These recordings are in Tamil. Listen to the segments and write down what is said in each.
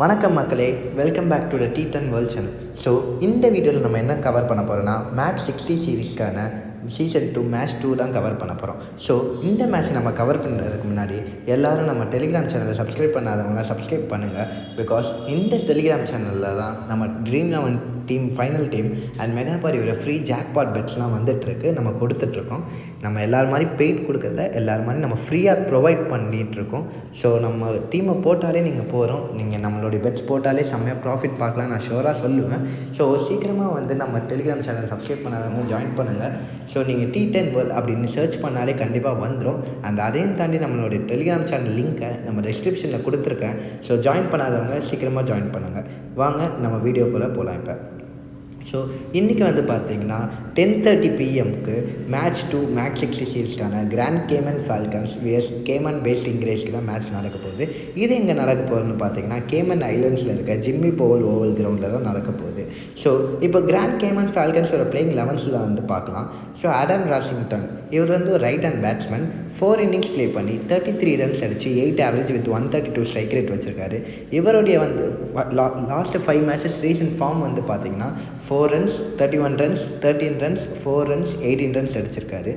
வணக்கம் மக்களே, welcome back to the T10 world channel. So இந்த வீடியோவில் நம்ம என்ன கவர் பண்ண போகிறோன்னா மேட்ச் 60 சீரீஸ்க்கான சீசன் 2 மேட்ச் 2 தான் கவர் பண்ண போகிறோம். ஸோ இந்த மேட்ச் நம்ம கவர் பண்ணுறதுக்கு முன்னாடி எல்லோரும் நம்ம டெலிகிராம் சேனலை சப்ஸ்கிரைப் பண்ணாதவங்க சப்ஸ்கிரைப் பண்ணுங்கள். பிகாஸ் இந்த டெலிகிராம் சேனலில் தான் நம்ம Dream 11 team final team and mega பாரியோட ஃப்ரீ ஜாக்பாட் பெட்ஸ்லாம் வந்துட்டுருக்கு, நம்ம கொடுத்துட்ருக்கோம். நம்ம எல்லோரும் மாதிரி பெய்ட் கொடுக்கறதில்ல, எல்லோரும் மாதிரி நம்ம ஃப்ரீயாக ப்ரொவைட் பண்ணிகிட்ருக்கோம். ஸோ நம்ம டீமை போட்டாலே நீங்கள் போகிறோம், நீங்கள் நம்மளுடைய பெட்ஸ் போட்டாலே செம்மையாக ப்ராஃபிட் பார்க்கலாம், நான் ஷோராக சொல்லுவேன். ஸோ சீக்கிரமாக வந்து நம்ம டெலிகிராம் சேனல் சப்ஸ்கிரைப் பண்ணாதவங்க ஜாயின் பண்ணுங்கள். ஸோ நீங்கள் T10 வேர்ல்ட் அப்படின்னு சர்ச் பண்ணாலே கண்டிப்பாக வந்துடும். அந்த அதையும் தாண்டி நம்மளுடைய டெலிகிராம் சேனல் லிங்க்கை நம்ம டிஸ்கிரிப்ஷனில் கொடுத்துருக்கேன். ஸோ ஜாயின் பண்ணாதவங்க சீக்கிரமாக ஜாயின் பண்ணுங்கள். வாங்க நம்ம வீடியோக்குள்ளே போகலாம். இப்போ ஸோ இன்றைக்கி வந்து பார்த்தீங்கன்னா 10:30 PM மேட்ச் 2 மேட்ச் 60 சீரீஸ்க்கான கிராண்ட் கேமன் ஃபால்கன்ஸ் விஎஸ் கேமன் பேஸ் இங்கிரேஸ்க்கு தான் மேட்ச் நடக்க போகுது. இது எங்கே நடக்க போகுதுன்னு பார்த்தீங்கன்னா கேமன் ஐலண்ட்ஸில் இருக்க ஜிம்மி பவுல் ஓவல் கிரவுண்டில் தான் நடக்க போகுது. ஸோ இப்போ கிராண்ட் கேமன் ஃபால்கன்ஸோட பிளேயிங் 11ஸில் வந்து பார்க்கலாம். ஸோ ஆடம் ராசிங்டன் இவர் வந்து ஒரு right hand batsman. 4 innings play பண்ணி 33 ரன்ஸ் அடித்து 8 ஆவரேஜ் வித் 132 ஸ்ட்ரைக் ரேட் வச்சுருக்காரு. இவருடைய வந்து லாஸ்ட்டு 5 மேட்சஸ் ரீசன்ட் ஃபார்ம் வந்து பார்த்திங்கன்னா 4 runs 31 runs 13 runs 4 runs 18 runs அடிச்சிருக்காரு.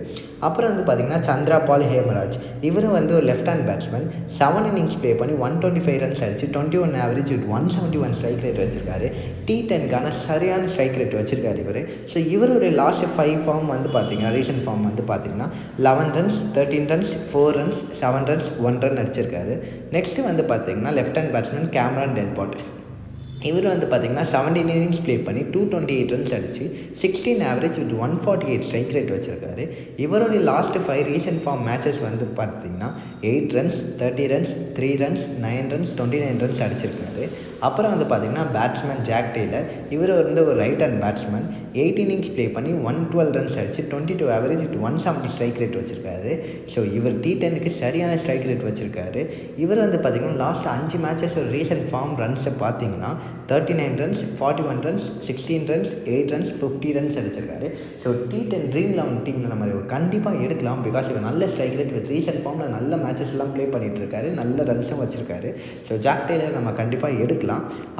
அப்புறம் வந்து பார்த்திங்கன்னா சந்திரா பால் ஹேமராஜ் இவரும் வந்து ஒரு left hand batsman. 7 innings play பண்ணி 125 ரன்ஸ் அடித்து 21 ஆவரேஜ் வித் 171 ஸ்ட்ரைக் ரேட் வச்சுருக்காரு. T10க்கான சரியான ஸ்ட்ரைக் ரேட் வச்சுருக்காரு இவர். ஸோ இவருடைய லாஸ்ட் 5 ஃபார்ம் வந்து பார்த்திங்கன்னா ரீசன்ட் ஃபார்ம் வந்து பார்த்திங்கன்னா 11 runs 13 runs 4 runs 7 runs 1 run அடிச்சிருக்காரு. நெக்ஸ்ட்டு வந்து பார்த்திங்கன்னா லெஃப்ட் ஹேண்ட் பேட்ஸ்மேன் கேமரான் டெல்பாட் இவர் வந்து பார்த்திங்கன்னா 17 இன்னிங்ஸ் ப்ளே பண்ணி 228 ரன்ஸ் அடித்து 16 ஆவரேஜ் வித் 148 ஸ்ட்ரைக் ரேட் வச்சுருக்காரு. இவருடைய லாஸ்ட் 5 ரீசன்ட் ஃபார்ம் மேட்சஸ் வந்து பார்த்திங்கன்னா 8 runs 30 runs 3 runs 9 runs 29 runs அடிச்சிருக்காரு. அப்புறம் வந்து பார்த்திங்கன்னா பேட்ஸ்மேன் ஜாக் டெய்லர் இவர் வந்து ஒரு right hand batsman. 8 innings play பண்ணி 112 ரன்ஸ் அடித்து 22 ஆவரேஜ் வித் 170 ஸ்ட்ரைக் ரேட் வச்சுருக்காரு. ஸோ இவர் T10க்கு சரியான ஸ்ட்ரைக் ரேட் வச்சுருக்காரு. இவர் வந்து பார்த்திங்கன்னா லாஸ்ட் 5 மேட்சஸ் ஒரு ரீசன்ட் ஃபார்ம் ரன்ஸை பார்த்திங்கன்னா 39 runs 41 runs 16 runs 8 runs 50 runs அடிச்சிருக்காரு. ஸோ T10 ட்ரீம் 11 டீமில் நம்ம கண்டிப்பாக எடுக்கலாம். பிகாஸ் இவர் நல்ல ஸ்ட்ரைக் ரேட் வித் ரீசன்ட் ஃபார்மில் நல்ல மேட்சஸ்லாம் ப்ளே பண்ணிகிட்ருக்காரு, நல்ல ரன்ஸும் வச்சுருக்காரு. ஸோ ஜாக் டெய்லர் நம்ம கண்டிப்பாக எடுக்கலாம்.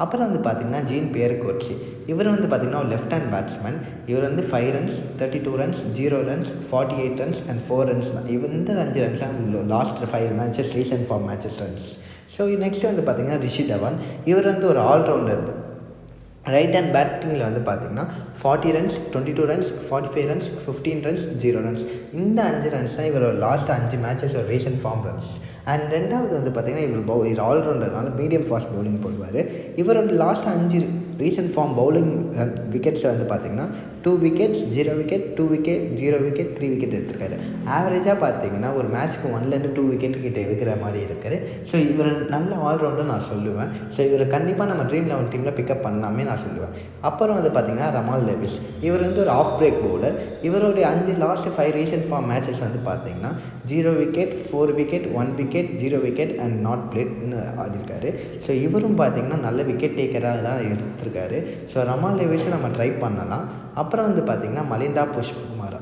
அப்புறம் வந்து பார்த்திங்கன்னா ஜீன் பியர் கோட்ஸி இவர் வந்து பார்த்திங்கன்னா ஒரு லெஃப்ட் ஹேண்ட் பேட்ஸ்மேன். இவர் வந்து 5 runs 32 runs 0 runs 48 runs and 4 runs தான். இவர் இந்த 5 ரன்ஸ்லாம் last 5 matches recent form matches runs. So next வந்து பார்த்திங்கன்னா ரிஷி தவான் இவர் வந்து ஒரு ஆல்ரவுண்டர். ரைட் ஹேண்ட் பேட்டிங்கில் வந்து பார்த்திங்கன்னா 40 runs 22 runs 45 runs 15 runs 0 runs இந்த 5 ரன்ஸ் தான் இவர் லாஸ்ட் 5 மேட்சஸ் ஒரு ரீசன்ட் ஃபார்ம் ரன்ஸ். அண்ட் ரெண்டாவது வந்து பார்த்திங்கன்னா இவர் ஆல்ரவுண்டர்னால மீடியம் ஃபாஸ்ட் பவுலிங் போடுவார். இவரோட லாஸ்ட் 5 ரீசன்ட் ஃபார்ம் பவுலிங் விக்கெட்ஸில் வந்து பார்த்திங்கன்னா 2 wickets 0 wicket 2 wicket 0 wicket 3 wicket எடுத்திருக்காரு. ஆவரேஜாக பார்த்திங்கன்னா ஒரு மேட்ச்க்கு 1லேருந்து 2 wicket கிட்ட எடுக்கிற மாதிரி இருக்காரு. ஸோ இவர் நல்ல ஆல்ரவுண்டர் நான் சொல்லுவேன். ஸோ இவர் கண்டிப்பாக நம்ம ட்ரீம் 11 டீமில் பிக்கப் பண்ணலாமே நான் சொல்லுவேன். அப்புறம் வந்து பார்த்திங்கன்னா ரமால் லெவிஸ் இவர் வந்து ஒரு ஆஃப் பிரேக் பவுலர். இவருடைய 5 லாஸ்ட் 5 ரீசன்ட் ஃபார்ம் மேட்சஸ் வந்து பார்த்திங்கன்னா 0 wicket 4 wicket 1 wicket 0 wicket and not பிளேட்னு ஆடிருக்காரு. ஸோ இவரும் பார்த்திங்கன்னா நல்ல விக்கெட் டேக்கராக தான் எடுத்திருக்காரு. ஸோ ரமால் லெவிஸும் நம்ம ட்ரை பண்ணலாம். அப்புறம் வந்து பார்த்திங்கன்னா மலிண்டா புஷ்பகுமாரா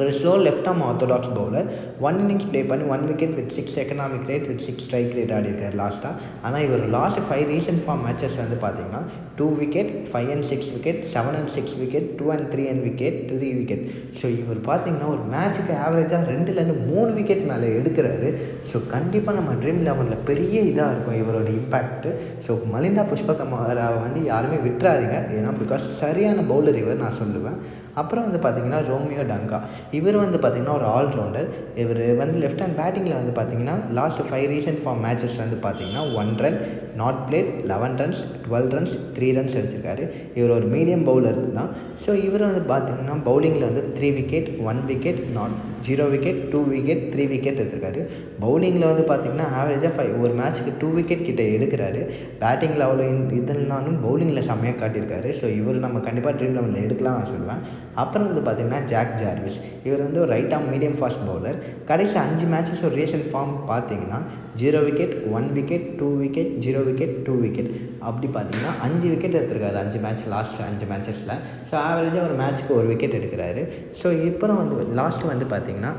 ஒரு slow left arm orthodox bowler. 1 innings play பண்ணி 1 wicket with 6 economic rate with 6 strike rate ஆடி இருக்கார் லாஸ்ட்டாக. ஆனால் இவர் லாஸ்ட் 5 ரீசன்ட் ஃபார்ம் மேட்சஸ் வந்து பார்த்திங்கன்னா 2 wicket 5 and 6 wicket 7 and 6 wicket 2 and 3 and wicket 3 wicket. So இவர் பார்த்திங்கன்னா ஒரு மேட்ச்சுக்கு ஆவரேஜாக 2லேருந்து 3 wicket மேலே எடுக்கிறாரு. ஸோ கண்டிப்பாக நம்ம ட்ரீம் 11 பெரிய இதாக இருக்கும் இவரோட இம்பேக்ட்டு. ஸோ மலிண்டா புஷ்பகுமாராவை வந்து யாருமே விட்டுறாதீங்க, ஏன்னா பிகாஸ் சரியான பவுலர் இவர் நான் சொல்லுவேன். அப்புறம் வந்து பார்த்திங்கன்னா ரோமியோ டங்கா இவர் வந்து பார்த்திங்கன்னா ஒரு ஆல்ரவுண்டர். இவர் வந்து லெஃப்ட் ஹேண்ட் பேட்டிங்கில் வந்து பார்த்திங்கன்னா லாஸ்ட் 5 ரீசன்ட் ஃபார்ம் மேட்சஸ் வந்து பார்த்திங்கன்னா 1 run not plate 11 runs 12 runs 3 runs அடிச்சிருக்காரு. இவர் ஒரு மீடியம் பவுலர் தான். ஸோ இவர் வந்து பார்த்திங்கன்னா பவுலிங்கில் வந்து 3 wicket 1 wicket not 0 wicket 2 wicket 3 wicket எடுத்திருக்காரு. பவுலிங்கில் வந்து பார்த்திங்கன்னா ஆவரேஜாக ஒரு மேட்ச்சுக்கு 2 wicket கிட்ட எடுக்கிறாரு. பேட்டிங்கில் அவ்வளோ இதனாலும் பவுலிங்கில் செம்மையாக காட்டியிருக்காரு. ஸோ இவர் நம்ம கண்டிப்பாக ட்ரீம் 11 எடுக்கலாம் நான் சொல்லுவேன். அப்புறம் வந்து பார்த்திங்கன்னா ஜாக் ஜார்விஸ் இவர் வந்து ஒரு right arm medium fast bowler. கடைசி 5 மேட்சஸ் ஒரு ரீசன்ட் ஃபார்ம் பார்த்திங்கன்னா 0 wicket 1 wicket 2 wicket 0 wicket 2 wicket அப்படி பார்த்திங்கன்னா 5 wicket எடுத்திருக்காரு 5 மேட்ச் லாஸ்ட் 5 மேட்சஸில். ஸோ ஆவரேஜாக ஒரு மேட்ச்சுக்கு 1 wicket எடுக்கிறாரு. ஸோ இப்போ வந்து லாஸ்ட்டு வந்து பார்த்திங்கன்னா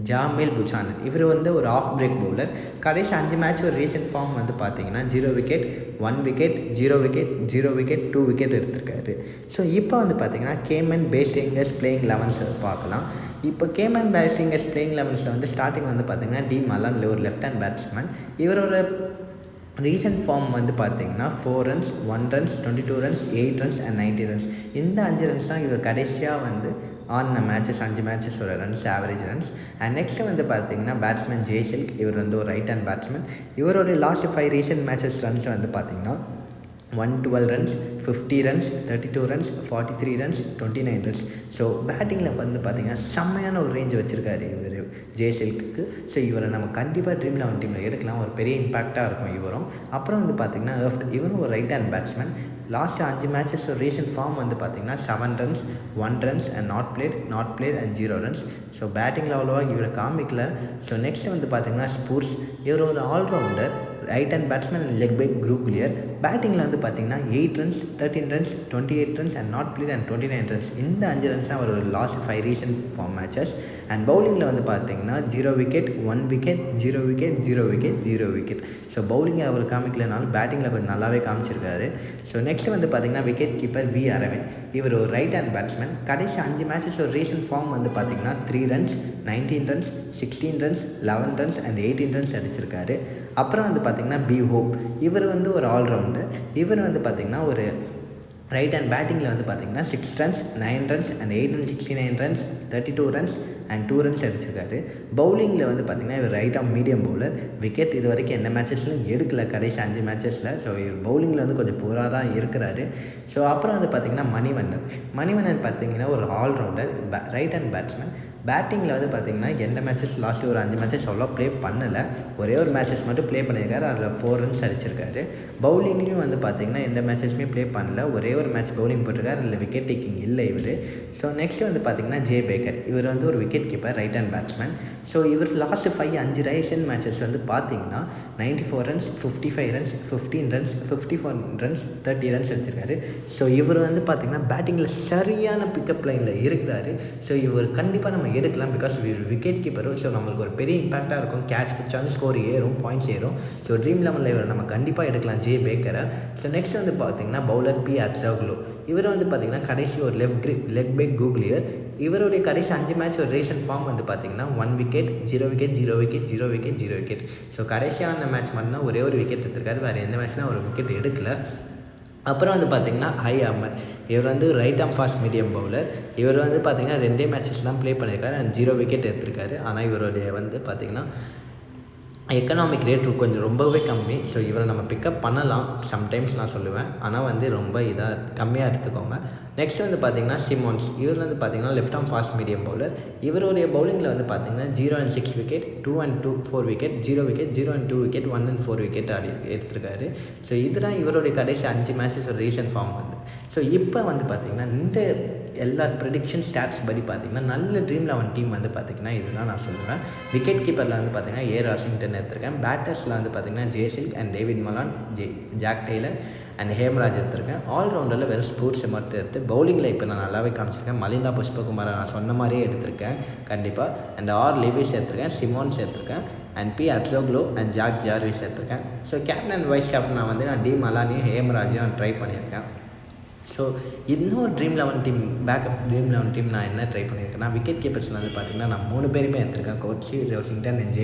ஜாமில் புச்சானன். இவர் வந்து ஒரு ஆஃப் பிரேக் பவுலர். கடைசி 5 மேட்ச் ஒரு ரீசெண்ட் ஃபார்ம் வந்து பார்த்தீங்கன்னா 0 wicket, 1 wicket, 0 wicket, 0 wicket, 2 wicket எடுத்திருக்காரு. ஸோ இப்போ வந்து பார்த்தீங்கன்னா கேமன் பேசிங்கர்ஸ் பிளேயிங் 11 பார்க்கலாம். இப்போ கேமன் பேசிங்கர்ஸ் பிளேயிங் 11 வந்து ஸ்டார்டிங் வந்து பார்த்தீங்கன்னா டி மலான் ஒரு லெஃப்ட் ஹேண்ட் பேட்ஸ்மேன். இவரோட ரீசன்ட் ஃபார்ம் வந்து பார்த்தீங்கன்னா 4 runs, 1 runs, 22 runs, 8 runs and 90 runs. இந்த 5 ரன்ஸ் தான் இவர் கடைசியாக வந்து ஆடின மேட்சஸ். 5 மேட்சஸோட runs, average runs. And next வந்து பார்த்தீங்கன்னா பேட்ஸ்மேன் ஜெய்சில்க். இவர் வந்து ஒரு ரைட் ஹேண்ட் பேட்ஸ்மேன். இவரோட லாஸ்ட் 5 ரீசன்ட் மேட்சஸ் ரன்ஸ் வந்து பார்த்தீங்கன்னா 112 runs, 50 runs, 32 runs, 43 runs, 29 runs. So பேட்டிங்கில் வந்து பார்த்திங்கன்னா செம்மையான ஒரு ரேஞ்ச் வச்சுருக்காரு இவர் ஜெய்சில்க்கு. ஸோ இவரை நம்ம கண்டிப்பாக ட்ரீம் 11 டீமில் எடுக்கலாம். ஒரு பெரிய இம்பாக்டாக இருக்கும் இவரும். அப்புறம் வந்து பார்த்திங்கன்னா இவரும் ஒரு right hand batsman. Last 5 matches ஒரு ரீசன்ட் ஃபார்ம் வந்து பார்த்திங்கன்னா 7 runs, 1 runs and not played and 0 runs. So பேட்டிங்கில் அவ்வளோவா இவரை காமிக்கல. ஸோ நெக்ஸ்ட் வந்து பார்த்திங்கன்னா ஸ்பூர்ஸ். இவர் ஒரு allrounder, right hand batsman and leg break குரூக்லியர். பேட்டிங்கில் வந்து பார்த்திங்கன்னா 8 runs, 13 runs, 28 runs and not played and 29 runs. இந்த 5 ரன்ஸ் தான் ஒரு last 5 recent form matches. And பவுலிங்கில் வந்து பார்த்திங்கன்னா 0 wicket, 1 wicket, 0 wicket, 0 wicket, 0 wicket. So பவுலிங்கை அவர் காமிக்கலனாலும் பேட்டிங்கில் கொஞ்சம் நல்லாவே காமிச்சிருக்காரு. ஸோ நெக்ஸ்ட் வந்து பார்த்திங்கன்னா விக்கெட் கீப்பர் வி அரவிந்த். இவர் ஒரு ரைட் ஹேண்ட் பேட்ஸ்மேன். கடைசி 5 மேட்சஸ் ஒரு ரீசன்ட் ஃபார்ம் வந்து பார்த்திங்கன்னா 3 runs, 19 runs, 16 runs, 11 runs and 18 runs அடிச்சிருக்காரு. அப்புறம் வந்து பார்த்திங்கன்னா பி ஹோப். இவர் வந்து ஒரு ஆல்ரவுண்டர். இவர் வந்து பார்த்திங்கன்னா ஒரு ரைட் ஹேண்ட் பேட்டிங்கில் வந்து பார்த்திங்கன்னா 6 runs, 9 runs and 869 runs, 32 runs and 2 runs அடிச்சிருக்காரு. பவுலிங்கில் வந்து பார்த்திங்கன்னா இவர் ரைட் ஆம் மீடியம் பவுலர். விக்கெட் இது வரைக்கும் எந்த மேட்சஸ்லையும் எடுக்கல கடைசி 5 மேட்சஸில். ஸோ இவர் பவுலிங்கில் வந்து கொஞ்சம் புவராக தான் இருக்கிறாரு. ஸோ அப்புறம் வந்து பார்த்திங்கன்னா மணிவண்ணன் பார்த்திங்கன்னா ஒரு ஆல்ரவுண்டர், ரைட் ஹேண்ட் பேட்ஸ்மேன். பேட்டிங்கில் வந்து பார்த்திங்கன்னா எந்த மேட்சஸ் லாஸ்ட் ஒரு 5 மேட்சஸ் அவ்வளோ ப்ளே பண்ணலை. ஒரே ஒரு மேட்சஸ் மட்டும் ப்ளே பண்ணியிருக்காரு. அதில் 4 ரன்ஸ் அடிச்சிருக்காரு. பவுலிங்லேயும் வந்து பார்த்திங்கன்னா எந்த மேட்சஸுமே ப்ளே பண்ணல. ஒரே ஒரு மேட்ச் பவுலிங் போட்டிருக்காரு. அதில் விக்கெட் டேக்கிங் இல்லை இவர். ஸோ நெக்ஸ்ட் வந்து பார்த்திங்கன்னா ஜே பேக்கர். இவர் வந்து ஒரு wicket keeper, right hand batsman. So இவர் லாஸ்ட் 5 ரீசன்ட் மேட்சஸ் வந்து பார்த்திங்கன்னா 94 runs, 55 runs, 15 runs, 54 runs, 30 runs அடிச்சிருக்காரு. ஸோ இவர் வந்து பார்த்திங்கன்னா பேட்டிங்கில் சரியான பிக்கப் லைனில் இருக்கிறாரு. ஸோ இவர் கண்டிப்பாக நம்ம எடுக்கலாம். பிகாஸ் இவர் விக்கெட் கீப்பரும். ஸோ நம்மளுக்கு ஒரு பெரிய இம்பாக்டாக இருக்கும். கேட்ச் பிடிச்சாலும் ஸ்கோர் ஏறும், பாயிண்ட்ஸ் ஏறும். ஸோ ட்ரீம் 11 இவரை நம்ம கண்டிப்பாக எடுக்கலாம், ஜே பேக்கரை. ஸோ நெக்ஸ்ட் வந்து பார்த்திங்கன்னா பவுலர் பி அட்சோக்லோ. இவர் வந்து பார்த்திங்கன்னா கடைசி ஒரு லெக் பேக் குரூக்லியர். இவருடைய கடைசி 5 மேட்ச் ஒரு ரீசன்ட் ஃபார்ம் வந்து பார்த்திங்கன்னா 1 wicket, 0 wicket, 0 wicket, 0 wicket, 0 wicket. So கடைசியான மேட்ச் மட்டும்தான் ஒரே ஒரு விக்கெட் எடுத்திருக்காரு. வேறு எந்த மேட்ச்லாம் ஒரு விக்கெட் எடுக்கல. அப்புறம் வந்து பார்த்திங்கன்னா அஹ்மத். இவர் வந்து ரைட் ஆம் ஃபாஸ்ட் மீடியம் பவுலர். இவர் வந்து பார்த்திங்கன்னா 2 மேட்சஸ் தான் ப்ளே பண்ணியிருக்காரு அண்ட் 0 விக்கெட் எடுத்திருக்காரு. ஆனால் இவருடைய வந்து பார்த்திங்கன்னா எக்கனாமிக் ரேட் கொஞ்சம் ரொம்பவே கம்மி. ஸோ இவரை நம்ம பிக்கப் பண்ணலாம் சம்டைம்ஸ் நான் சொல்லுவேன். ஆனால் வந்து ரொம்ப கம்மியாக எடுத்துக்கோங்க. நெக்ஸ்ட் வந்து பார்த்திங்கன்னா சிமோன்ஸ். இவர் வந்து பார்த்திங்கன்னா left arm fast medium bowler. இவருடைய பவுலிங்கில் வந்து பார்த்திங்கன்னா 0 and 6 wicket, 2 and 4 wicket, 0 wicket, 0 and 2 wicket, 1 and 4 wicket எடுத்திருக்காரு. ஸோ இதுதான் இவருடைய கடைசி 5 மேட்சஸ் ஒரு ரீசன்ட் ஃபார்ம் வந்து. ஸோ இப்போ வந்து பார்த்திங்கன்னா இந்த எல்லா ப்ரெடிக்ஷன் ஸ்டாட்ஸ் படி பார்த்திங்கன்னா நல்ல ட்ரீம் 11 டீம் வந்து பார்த்திங்கன்னா இதெல்லாம் நான் சொல்லுவேன். விக்கெட் கீப்பரில் வந்து பார்த்திங்கன்னா ஏ ராசிங்டன் எடுத்திருக்கேன். பேட்டர்ஸில் வந்து பார்த்திங்கன்னா ஜெய்சில்க் and David Malan, Jack Taylor and Hemraj எடுத்திருக்கேன். ஆல்ரவுண்டரில் வெறும் ஸ்போர்ட்ஸை மட்டும் எடுத்து பவுலிங்கில் இப்போ நான் நல்லாவே காமிச்சிருக்கேன். மலிந்தா புஷ்பகுமாரை நான் சொன்ன மாதிரியே எடுத்திருக்கேன் கண்டிப்பாக. அண்ட் லெவிஸ் எடுத்திருக்கேன், சிமோன்ஸ் எடுத்திருக்கேன் அண்ட் பி அட்சோக்லோ அண்ட் ஜாக் ஜார்விஸ் எடுத்திருக்கேன். So captain and vice captain நான் வந்து டி மலானியும் ஹேம்ராஜையும் நான் ட்ரை பண்ணியிருக்கேன். ஸோ இன்னும் dream 11 team backup dream 11 team நான் என்ன ட்ரை பண்ணியிருக்கேன்னா விக்கெட் கீப்பர்ஸில் வந்து பார்த்திங்கன்னா நான் 3 பேருமே எடுத்திருக்கேன். கோச்சி, ரோசிங்டன் அண்ட் ஜே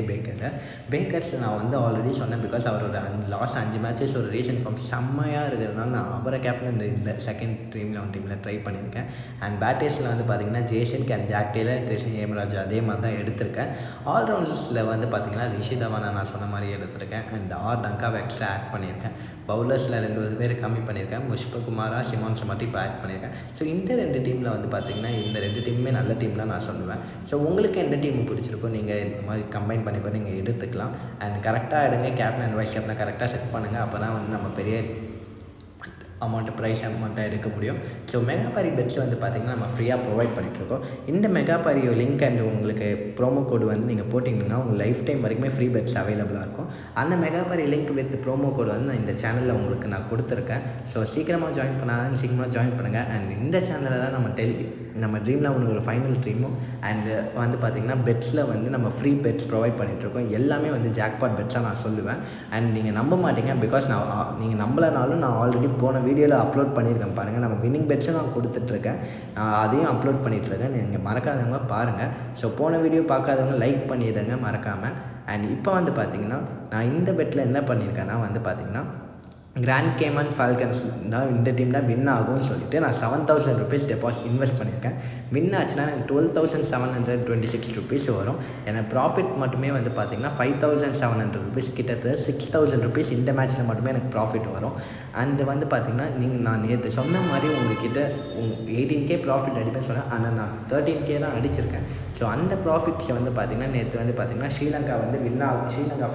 பேக்கர்ஸ் நான் வந்து ஆல்ரெடி சொன்னேன். பிகாஸ் அவரோட லாஸ்ட் 5 மேட்சஸ் ஒரு ரீசன்ட் ஃபார்ம் செம்மையாக இருக்கிறதுனால நான் அவரை கேப்டன் இல்லை செகண்ட் ட்ரீம் 11 டீமில் ட்ரை பண்ணியிருக்கேன். அண்ட் பேட்டர்ஸில் வந்து பார்த்திங்கன்னா ஜெய்சில்க் and Jack Taylor, Krishnan Hemraj அதே மாதிரி தான் எடுத்திருக்கேன். ஆல்ரவுண்டர்ஸில் வந்து பார்த்திங்கன்னா ரிஷி தவானை நான் சொன்ன மாதிரி எடுத்திருக்கேன். அண்ட் டங்காவை எக்ஸ்ட்ரா ஆட் பண்ணியிருக்கேன். பவுலர்ஸில் 2 பேர் கம்மி பண்ணியிருக்கேன். புஷ்பகுமாரா, சிமோன்ஸை மட்டும் இப்போ ஆட் பண்ணியிருக்கேன். ஸோ இந்த 2 டீமில் வந்து பார்த்திங்கன்னா இந்த 2 டீமுமே நல்ல டீம் தான் நான் சொல்லுவேன். ஸோ உங்களுக்கு எந்த டீம் பிடிச்சிருக்கோ நீங்கள் இந்த மாதிரி கம்பைன் பண்ணிக்கோ, நீங்கள் எடுத்துக்கலாம். அண்ட் கரெக்டாக எடுங்க. கேப்டன் அண்ட் வைஸ் கேப்டனை கரெக்டாக செட் பண்ணுங்கள். அப்போ தான் வந்து நம்ம பெரிய ப்ரைஸ் அமௌண்ட்டாக எடுக்க முடியும். ஸோ மெகாபாரி பெட்ஸ் வந்து பார்த்திங்கன்னா நம்ம ஃப்ரீயாக ப்ரொவைட் பண்ணிகிட்ருக்கோம். இந்த மெகாபாரி லிங்க் அண்ட் உங்களுக்கு ப்ரோமோ கோடு வந்து நீங்கள் போட்டிங்கன்னா உங்கள் லைஃப் டைம் வரைக்குமே ஃப்ரீ பெட்ஸ் அவைலபிளாக இருக்கும். அந்த மெகாபாரி லிங்க் வித் ப்ரோமோ கோடு வந்து நான் இந்த சேனலில் உங்களுக்கு நான் கொடுத்துருக்கேன். ஸோ சீக்கிரமாக ஜாயின் பண்ணாதான் சீக்கிரமாக ஜாயின் பண்ணுங்கள். அண்ட் இந்த சேனலில் தான் நம்ம நம்ம ட்ரீம் 11 ஒரு ஃபைனல் ட்ரீமும் அண்டு வந்து பார்த்திங்கன்னா பெட்ஸில் வந்து நம்ம ஃப்ரீ பெட்ஸ் ப்ரொவைட் பண்ணிகிட்ருக்கோம். எல்லாமே வந்து ஜாக்பாட் பெட்ஸாக நான் சொல்லுவேன். அண்ட் நீங்கள் நம்ப மாட்டீங்க, பிகாஸ் நீங்கள் நம்பலைனாலும் நான் ஆல்ரெடி போன வீடியோவில் அப்லோட் பண்ணியிருக்கேன் பாருங்கள். நம்ம வின்னிங் பெட்ஸும் நான் கொடுத்துட்ருக்கேன், அதையும் அப்லோட் பண்ணிகிட்ருக்கேன். நீங்கள் மறக்காதவங்க பாருங்கள். ஸோ போன வீடியோ பார்க்காதவங்க லைக் பண்ணிடுங்க மறக்காமல். அண்ட் இப்போ வந்து பார்த்திங்கன்னா நான் இந்த பெட்டில் என்ன பண்ணியிருக்கேன்னா வந்து பார்த்திங்கன்னா கிராண்ட் கேமன் ஃபால்கன்ஸ் தான் இந்த டீம் தான் வின் ஆகும்னு சொல்லிட்டு நான் 7,000 ருபீஸ் டெபாசிட் இன்வெஸ்ட் பண்ணியிருக்கேன். வின் ஆச்சுன்னா எனக்கு 12,726 ருபீஸ் வரும். எனக்கு ப்ராஃபிட் மட்டுமே வந்து பார்த்திங்கன்னா 5,700 ருபீஸ், கிட்டத்தட்ட 6,000 ருபீஸ் இந்த மேட்ச்சில் மட்டுமே எனக்கு ப்ராஃபிட் வரும். அண்டு வந்து பார்த்திங்கன்னா நான் நேற்று சொன்ன மாதிரி உங்ககிட்ட 18K ப்ராஃபிட் அடிப்பேன் சொன்னேன், ஆனால் நான் 13K தான் அடிச்சிருக்கேன். ஸோ அந்த ப்ராஃபிட்ஸை வந்து பார்த்திங்கன்னா நேற்று வந்து பார்த்திங்கன்னா ஸ்ரீலங்கா வந்து வின் ஆகும். ஸ்ரீலங்கா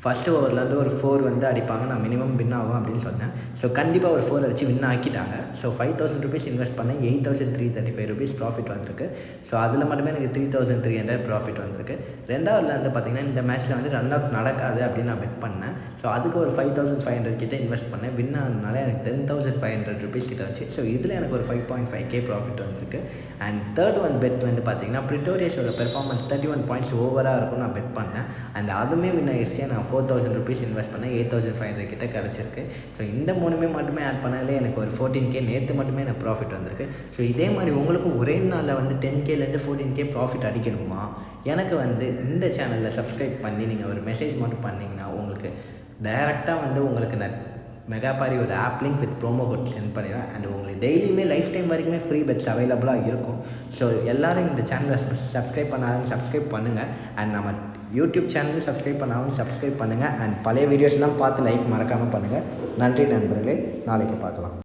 ஃபஸ்ட்டு ஓவர்லேருந்து ஒரு 4 வந்து அடிப்பாங்க, நான் மினிமம் வின் ஆகும் அப்படின்னு சொன்னேன். ஸோ கண்டிப்பாக ஒரு 4 அடித்து வின் ஆக்கிட்டாங்க. ஸோ 5,000 ருபீஸ் இன்வெஸ்ட் பண்ணேன், 8,335 ருபீஸ் ப்ராஃபிட் வந்திருக்கு. ஸோ அதில் மட்டுமே எனக்கு 3,300 ப்ராஃபிட் வந்திருக்கு. ரெண்டாவதுல வந்து பார்த்திங்கன்னா இந்த மேட்ச்சில் வந்து ரன் அவுட் நடக்காது அப்படின்னு நான் பெட் பண்ணேன். ஸோ அதுக்கு ஒரு 5,500 கிட்டே இன்வெஸ்ட் பண்ணேன். வின் ஆனதுனால எனக்கு 10,500 ருபீஸ் கிட்ட வச்சு. ஸோ இதில் எனக்கு ஒரு 5.5K ப்ராஃபிட் வந்திருக்கு. அண்ட் தேர்ட் ஒன் பெட் வந்து பார்த்திங்கன்னா ப்ரிட்டோரியஸோட பெர்ஃபார்மன்ஸ் 31 பாயிண்ட்ஸ் ஓவராக இருக்கும் நான் பெட் பண்ணேன். அண்ட் அதுவுமே வின் ஆகிடுச்சு. நான் 4,000 ருபீஸ் இன்வெஸ்ட் பண்ணேன், 8,500 கிட்ட கிடச்சிருக்கு. ஸோ இந்த 3மே மட்டுமே ஆட் பண்ணாலே எனக்கு ஒரு 14K நேற்று மட்டுமே எனக்கு ப்ராஃபிட் வந்திருக்கு. ஸோ இதே மாதிரி உங்களுக்கும் ஒரே நாளில் வந்து 10Kலேருந்து 14K ப்ராஃபிட் அடிக்கணுமா? எனக்கு வந்து இந்த சேனலில் சப்ஸ்கிரைப் பண்ணி நீங்கள் ஒரு மெசேஜ் மட்டும் பண்ணிங்கன்னா உங்களுக்கு டைரெக்டாக வந்து உங்களுக்கு நான் மெகாபாரி ஒரு app link with promo code sent பண்ணிடுறேன். அண்ட் உங்களுக்கு டெய்லியுமே லைஃப் டைம் வரைக்குமே ஃப்ரீ பெட்ஸ் அவைலபிளாக இருக்கும். ஸோ எல்லோரும் இந்த சேனலை சப்ஸ்கிரைப் பண்ணாலும் சப்ஸ்கிரைப் பண்ணுங்கள். அண்ட் நம்ம யூடியூப் சேனலும் சப்ஸ்கிரைப் பண்ணாலும் சப்ஸ்கிரைப் பண்ணுங்கள். அண்ட் பழைய வீடியோஸ்லாம் பார்த்து லைக் மறக்காமல் பண்ணுங்கள். நன்றி நண்பர்களே, நாளைக்கு பார்க்கலாம்.